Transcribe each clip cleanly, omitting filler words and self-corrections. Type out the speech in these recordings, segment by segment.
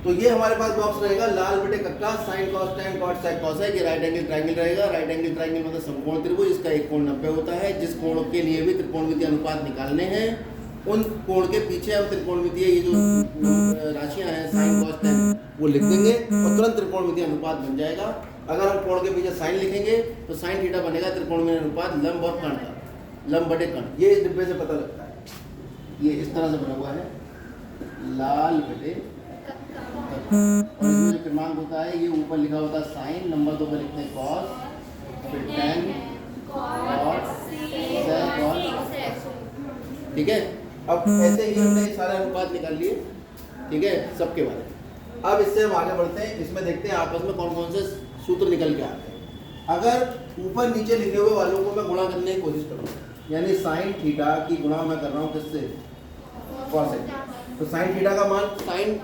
तो ये हमारे पास बॉक्स रहेगा लाल बटे कक्का sine cos tan cot sec cosec. ये राइट एंगल ट्रायंगल रहेगा। राइट एंगल ट्रायंगल मतलब समकोण त्रिभुज, इसका एक कोण 90 होता है। जिस कोण के लिए भी त्रिकोणमितीय अनुपात निकालने हैं उन कोण के पीछे हम त्रिकोणमितीय ये जो राशियां हैं साइन कॉस टेन वो लिख देंगे और तुरंत त्रिकोणमितीय अनुपात बन जाएगा। अगर हम कोण के पीछे साइन लिखेंगे तो साइन थीटा बनेगा त्रिकोणमितीय अनुपात लंब और कर्ण का, लंब बटे कर्ण। ये इस डिब्बे से पता लगता है। ये इस तरह से बना हुआ है लाल बटे और इसमें जो क्रमांक होता है ये ऊपर लिखा होता है साइन, नंबर 2 पर लिखते हैं कॉस, फिर टेन कॉट सेक कॉस। ठीक है, अब ऐसे ही हमने सारे अनुपात निकाल लिए। ठीक है, सबके बारे। अब इससे हम आगे बढ़ते हैं। इसमें देखते हैं आपस में कौन कौन से सूत्र निकल के आते हैं। अगर ऊपर नीचे लिखे हुए वालों को मैं गुणा करने की कोशिश करूँ, यानी साइन थीटा की गुणा मैं कर रहा हूँ किससे, कॉसेक। तो साइन थीटा का मान, साइन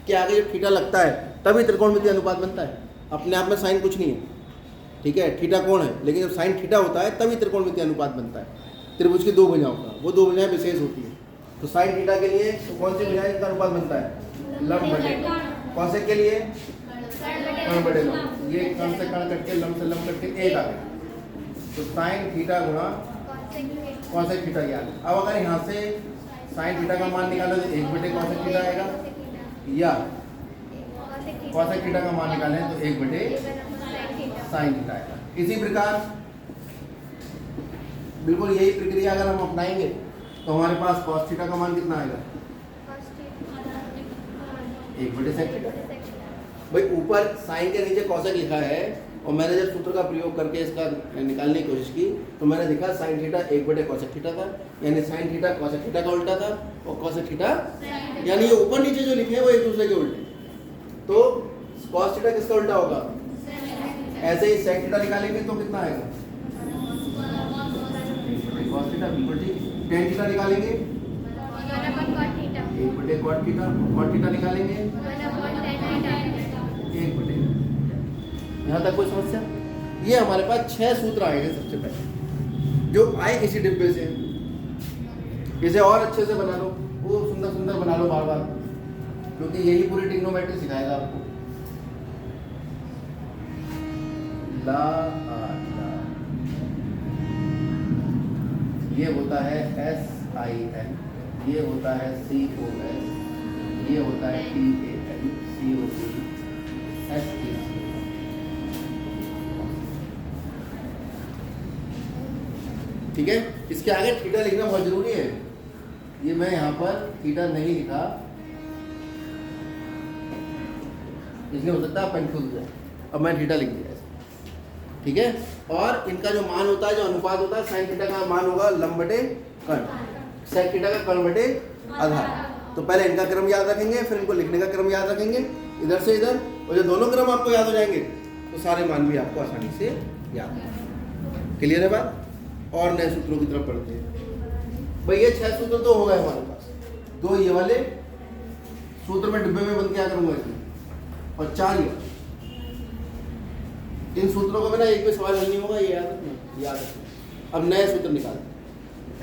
के आगे जब थीटा लगता है तभी त्रिकोणमितीय अनुपात बनता है। अपने आप में साइन कुछ नहीं है, ठीक है, थीटा कोण है, लेकिन जब साइन थीटा होता है तभी त्रिकोणमितीय अनुपात बनता है। त्रिभुज की दो भुजाओं का, वो दो भुजाएं विशेष होती है। तो साइन थीटा के लिए तो कौन सी भुजाएं का अनुपात बनता है, लंब बटे। कॉसेक के लिए कर्ण बटे लंब। ये कर्ण से कर्ण कट के लंब से लंब कट के एक आ गया। तो साइन थीटा गुणा कॉसेक थीटा ज्ञान। अब अगर यहाँ से साइन थीटा का मान निकालो तो 1 बटे कॉसेक थीटा आएगा, या कॉसेक थीटा का मान निकालें तो 1 बटे साइन थीटा आएगा। इसी प्रकार बिल्कुल यही प्रक्रिया अगर हम अपनाएंगे तो हमारे पास कॉस थीटा का मान कितना आएगा, 1 बटे सेक थीटा। भाई ऊपर साइन के नीचे कॉसेक लिखा है और मैंने जब सूत्र का प्रयोग करके इसका निकालने की कोशिश की तो मैंने देखा साइन थीटा 1 बटे कॉसेक थीटा था, यानी साइन थीटा कॉसेक थीटा का उल्टा था और कॉसेक थीटा, यानी ये ऊपर नीचे जो लिखे हैं वो एक दूसरे के उल्टे। तो कॉस थीटा किसका उल्टा होगा, ऐसे ही सेक थीटा निकालेंगे तो कितना आएगा, कॉस थीटा बिल्कुल ठीक। टेन थीटा निकालेंगे 1 बटे कॉट थीटा, कॉट थीटा निकालेंगे 1 बटे। यहाँ तक कोई समस्या? ये हमारे पास 6 सूत्र आएंगे सबसे पहले, जो आए इसी डिब्बे से। इसे और अच्छे से बना लो, वो सुंदर सुंदर बना लो बार बार, क्योंकि यही पूरी ट्रिग्नोमेट्री सिखाएगा आपको। ला ये होता है SIN, ये होता है COS, ये होता है TAN, COC, STC। ठीक है, इसके आगे थीटा लिखना बहुत जरूरी है। ये मैं यहाँ पर थीटा नहीं लिखा, इसलिए हो सकता है कंफ्यूज हो जाए। अब मैं थीटा लिख दिया, ठीक है। और इनका जो मान होता है, जो अनुपात होता है, साइन थीटा का मान होगा लंब बटे कर्ण, सेक थीटा का कर्ण बटे आधार। तो पहले इनका क्रम याद रखेंगे, फिर इनको लिखने का क्रम याद रखेंगे इधर से इधर, और जब दोनों क्रम आपको याद हो जाएंगे तो सारे मान भी आपको आसानी से याद है। क्लियर है बात? और नए सूत्रों की तरफ बढ़ते हैं। भाई ये 6 सूत्र तो हो गए हमारे पास, 2 ये वाले सूत्र में डिब्बे में बंद क्या करूंगा इसमें, और 4 ये। इन सूत्रों को बिना एक भी सवाल हल नहीं होगा, ये याद रखना, याद रखना। अब नए सूत्र निकालते हैं।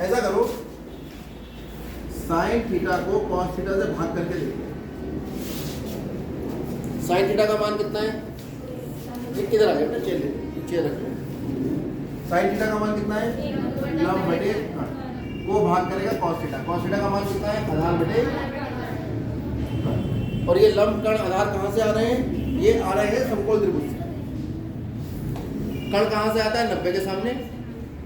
ऐसा करो, साइन थीटा को कॉस थीटा से भाग करके देखो। साइन थीटा का मान कितना है, इधर आ जाओ ना, चेयर रखो। साइन थीटा का मान कितना है, लंब बटे कर्ण, वो भाग करेगा कॉस थीटा। कॉस थीटा का मान कितना है, आधार बटे कर्ण। और ये लंब कर्ण आधार कहाँ से आ रहे हैं, ये आ रहे हैं समकोण त्रिभुज से। कर्ण कहाँ से आता है, 90 के सामने।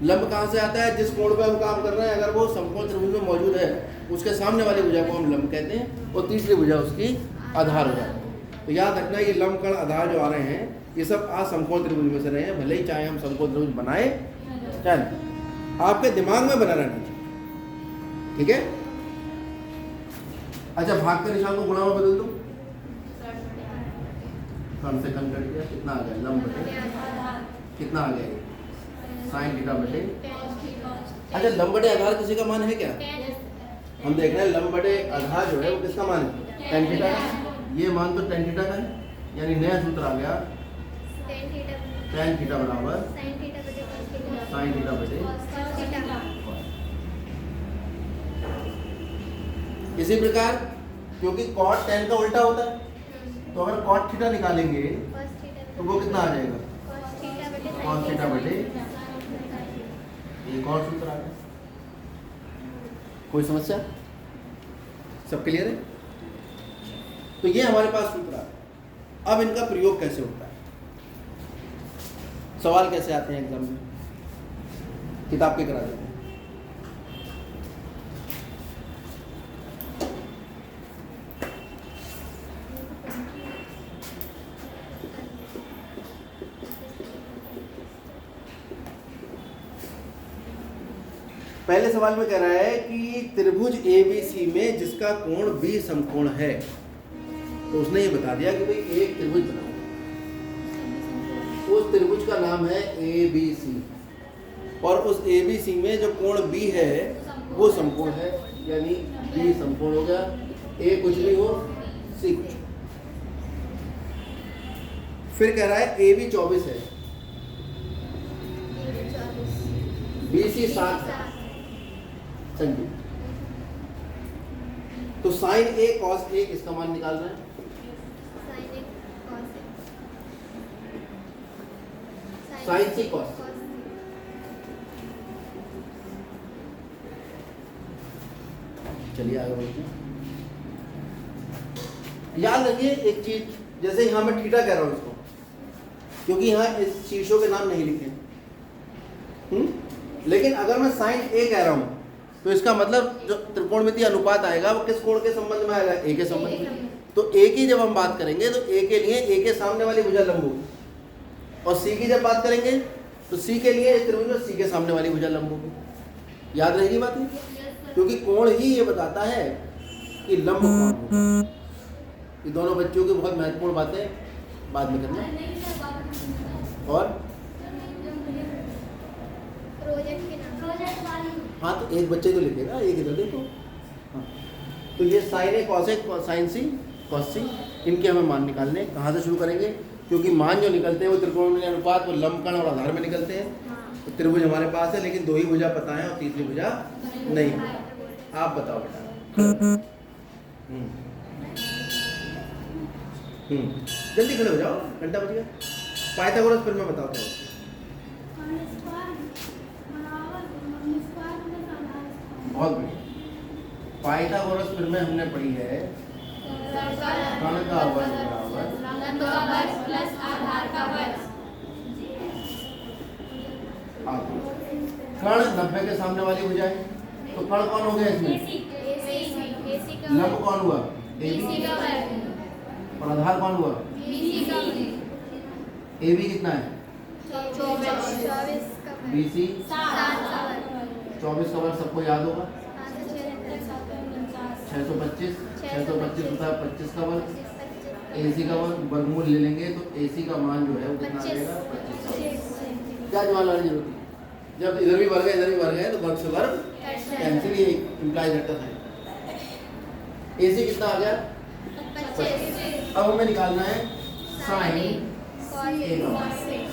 लंब कहाँ से आता है, जिस कोण पे हम काम कर रहे हैं अगर वो समकोण त्रिभुज में मौजूद है उसके सामने वाली भुजा को हम लंब कहते हैं, और तीसरी भुजा उसकी आधार हो जाती है। तो याद रखना, ये लंब कर्ण आधार जो आ रहे हैं ये सब असमकोण त्रिभुज में से रहे हैं, भले ही चाहे हम समकोण त्रिभुज बनाए चाहे, आपके दिमाग में बना रहना चाहिए। ठीक है, अच्छा भाग के निशान को गुणा में बदल दो, कर्ण से कर्ण कट गया, कितना आ गया, लंब बटे कितना आ गया, साइन थीटा बटे। अच्छा लंब बटे आधार किसी का मान है क्या, हम देख रहे हैं लंब बटे आधार जो है वो किसका मान है, tan थीटा का। ये मान तो tan थीटा का है, यानी नया सूत्र आ गया tan थीटा बराबर साइन थीटा बटे। इसी प्रकार क्योंकि cot tan का उल्टा होता है, तो अगर कॉट थीटा निकालेंगे तो वो कितना आ जाएगा? कॉस थीटा बटे, एक और सूत्र आ गया। कोई समस्या? सब क्लियर है? तो ये हमारे पास सूत्र आ गया। अब इनका प्रयोग कैसे होता है, सवाल कैसे आते हैं एग्जाम में, किताब के करा देते हैं। पहले सवाल में कह रहा है कि त्रिभुज ABC में जिसका कोण B समकोण है, तो उसने ये बता दिया कि भाई एक त्रिभुज बनाओ, उस त्रिभुज का नाम है ABC, और उस ABC में जो कोण B है वो समकोण है, यानी B समकोण हो गया, A कुछ भी हो, C कुछ। फिर कह रहा है AB 24 है, BC 7 है, समझिए। तो साइन A cos A इसका मान निकाल रहे हैं। साइन C cos, चलिए आगे बढ़ते हैं। याद रखिए एक चीज, जैसे यहां मैं थीटा कह रहा हूं इसको, क्योंकि यहां इस शीर्षों के नाम नहीं लिखे, लेकिन अगर मैं साइन A कह रहा हूं तो इसका मतलब जो त्रिकोणमितीय अनुपात आएगा वो किस कोण के संबंध में आएगा? A के संबंध में। तो A की जब हम बात करेंगे तो A के लिए A के सामने वाली भुजा लंब होगी, और C की जब बात करेंगे तो C के लिए इस त्रिभुज में C के सामने वाली भुजा लंब होगी। याद रहेगी बात ये, क्योंकि कोण ही ये बताता है कि लंब कौन होगा। ये दोनों बच्चों की बहुत महत्वपूर्ण बातें बाद में करना। और हाँ, तो एक बच्चे तो लिखेगा, एक इधर देखो। हाँ, तो ये sine A cos A sine C cos C, इनके हमें मान निकालने। कहाँ से शुरू करेंगे? क्योंकि मान जो निकलते हैं वो त्रिकोणमितीय अनुपात, वो लंब कण और आधार में निकलते हैं। तो त्रिभुज हमारे पास है, लेकिन दो ही भुजा पता है और तीसरी भुजा नहीं। आप बताओ बेटा। जल्दी खड़े हो जाओ, घंटा बज गया। पाइथागोरस फिर मैं बताता हूँ। बहुत बढ़िया। पाइथागोरस फिर में हमने पढ़ी है कण का वर्ग बराबर प्लस आधार का वर्ग। कण 90 के सामने वाली भुजा है, तो कण कौन हो गया इसमें? लंब कौन हुआ? AB, और आधार कौन हुआ? AB कितना है? BC 24 का वर्ग सबको याद होगा, 625 होता है 25 का वर्ग। AC का वर्गमूल ले लेंगे तो AC का मान जो है वो कितना आ जाएगा? 25। क्या जवाब लाने की जरूरत है? जब इधर भी वर्ग है इधर भी वर्ग है तो वर्ग से वर्ग कैंसिल, ये इंप्लाइज रहता है। AC कितना आ गया? 25। अब हमें निकालना है साइन A।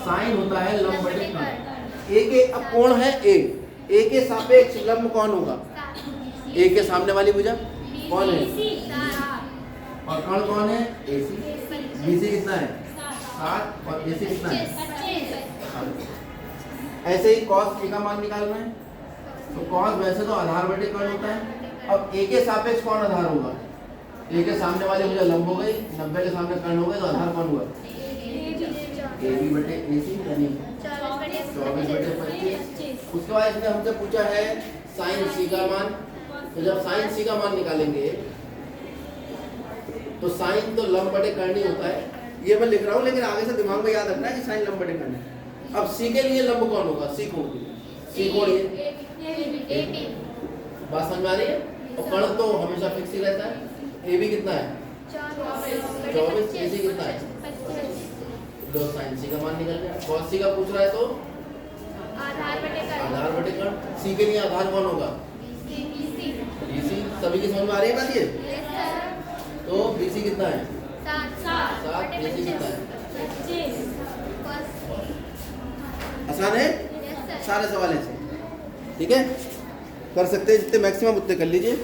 साइन होता है लंब बटे कण। A के अब कोण है A के सापेक्ष लंब कौन होगा? A के सामने वाली भुजा कौन है? और कण कौन है? AC। BC कितना है? 7, और AC कितना है? 25। ऐसे ही cos A का मान निकालना है। तो cos वैसे तो आधार बटे कण होता है। अब A के सापेक्ष कौन आधार होगा? A के सामने वाली भुजा लंब हो गई, 90 के सामने कर्ण हो गए, तो आधार कौन हुआ? AB बटे AC, यानी 24 बटे 25। उसके बाद इसने हमसे पूछा है साइन C का मान। तो जब साइन C का मान निकालेंगे तो साइन तो लंब बटे कर्ण ही होता है, ये मैं लिख रहा हूँ, लेकिन आगे से दिमाग में याद रखना है कि साइन लंब बटे कर्ण है। अब C के लिए लंब कौन होगा? C कोण के लिए C कोण ये बात समझ में आ रही है। और कर्ण तो हमेशा फिक्स ही रहता है। AB कितना है? 24। AC कितना है? 2 साइन C का मान निकल गया। cos C का पूछ रहा है तो आधार बटे कर्ण। C के लिए आधार कौन होगा? BC। सभी की समझ में आ रही है बात ये? तो BC कितना है? 7। AC कितना है? 25। आसान है? सारे सवाल ऐसे, ठीक है, कर सकते हैं, जितने मैक्सिमम उतने कर लीजिए।